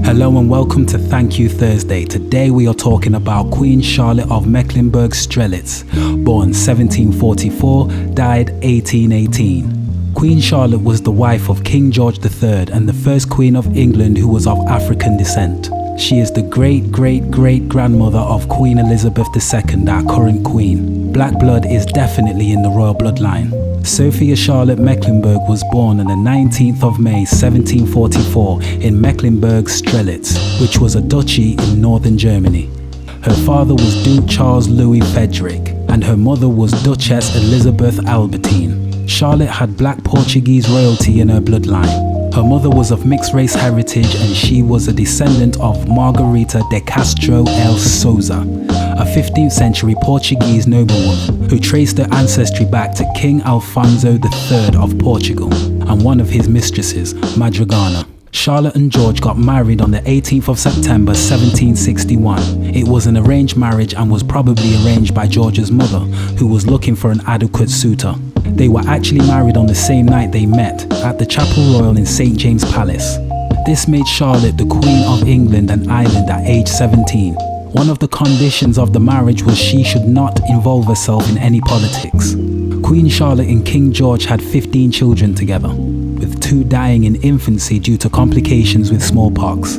Hello and welcome to Thank You Thursday. Today we are talking about Queen Charlotte of Mecklenburg-Strelitz, born 1744, died 1818. Queen Charlotte was the wife of King George III and the first Queen of England who was of African descent. She is the great-great-great-grandmother of Queen Elizabeth II, our current Queen. Black blood is definitely in the royal bloodline. Sophia Charlotte Mecklenburg was born on the 19th of May 1744 in Mecklenburg-Strelitz, which was a duchy in northern Germany. Her father was Duke Charles Louis Frederick and her mother was Duchess Elizabeth Albertine. Charlotte had black Portuguese royalty in her bloodline. Her mother was of mixed race heritage and she was a descendant of Margarita de Castro el Souza, a 15th century Portuguese noblewoman who traced her ancestry back to King Alfonso III of Portugal and one of his mistresses, Madrigana. Charlotte and George got married on the 18th of September 1761. It was an arranged marriage and was probably arranged by George's mother, who was looking for an adequate suitor. They were actually married on the same night they met, at the Chapel Royal in St. James Palace. This made Charlotte the Queen of England and Ireland at age 17. One of the conditions of the marriage was she should not involve herself in any politics. Queen Charlotte and King George had 15 children together, with 2 dying in infancy due to complications with smallpox.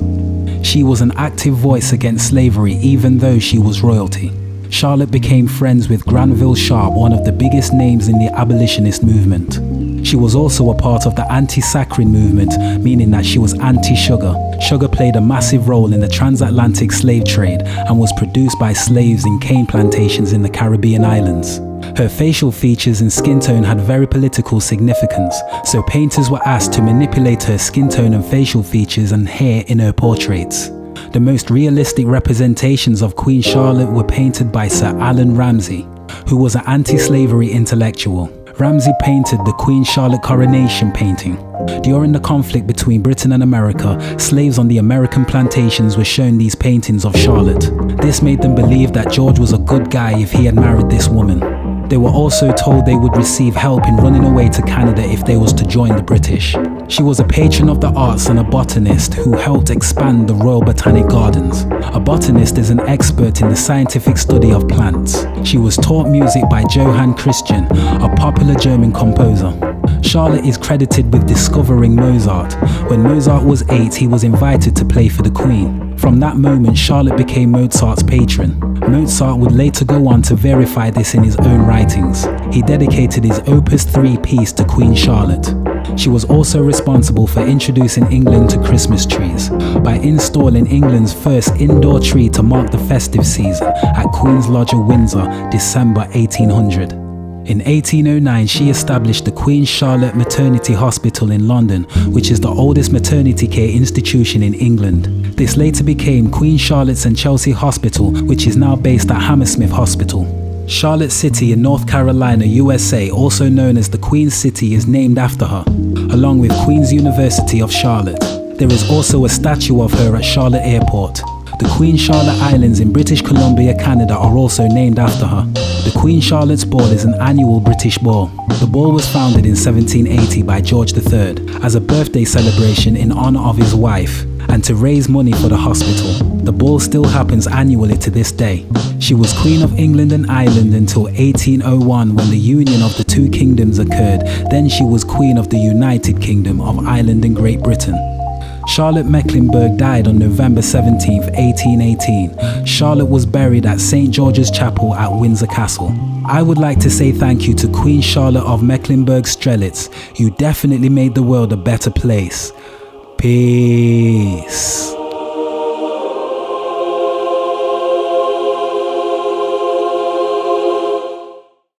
She was an active voice against slavery even though she was royalty. Charlotte became friends with Granville Sharp, one of the biggest names in the abolitionist movement. She was also a part of the anti-saccharin movement, meaning that she was anti-sugar. Sugar played a massive role in the transatlantic slave trade and was produced by slaves in cane plantations in the Caribbean islands. Her facial features and skin tone had very political significance, so painters were asked to manipulate her skin tone and facial features and hair in her portraits. The most realistic representations of Queen Charlotte were painted by Sir Allan Ramsay, who was an anti-slavery intellectual. Ramsay painted the Queen Charlotte coronation painting. During the conflict between Britain and America, slaves on the American plantations were shown these paintings of Charlotte. This made them believe that George was a good guy if he had married this woman. They were also told they would receive help in running away to Canada if they was to join the British. She was a patron of the arts and a botanist who helped expand the Royal Botanic Gardens. A botanist is an expert in the scientific study of plants. She was taught music by Johann Christian, a popular German composer. Charlotte is credited with discovering Mozart. When Mozart was 8, he was invited to play for the Queen. From that moment, Charlotte became Mozart's patron. Mozart would later go on to verify this in his own writings. He dedicated his Opus 3 piece to Queen Charlotte. She was also responsible for introducing England to Christmas trees by installing England's first indoor tree to mark the festive season at Queen's Lodge, Windsor, December 1800. In 1809, she established the Queen Charlotte Maternity Hospital in London, which is the oldest maternity care institution in England. This later became Queen Charlotte's and Chelsea Hospital, which is now based at Hammersmith Hospital. Charlotte City in North Carolina, USA, also known as the Queen City, is named after her, along with Queen's University of Charlotte. There is also a statue of her at Charlotte Airport. The Queen Charlotte Islands in British Columbia, Canada are also named after her. The Queen Charlotte's Ball is an annual British ball. The ball was founded in 1780 by George III as a birthday celebration in honor of his wife and to raise money for the hospital. The ball still happens annually to this day. She was Queen of England and Ireland until 1801 when the union of the 2 kingdoms occurred. Then she was Queen of the United Kingdom of Ireland and Great Britain. Charlotte Mecklenburg died on November 17, 1818. Charlotte was buried at St. George's Chapel at Windsor Castle. I would like to say thank you to Queen Charlotte of Mecklenburg-Strelitz. You definitely made the world a better place. Peace.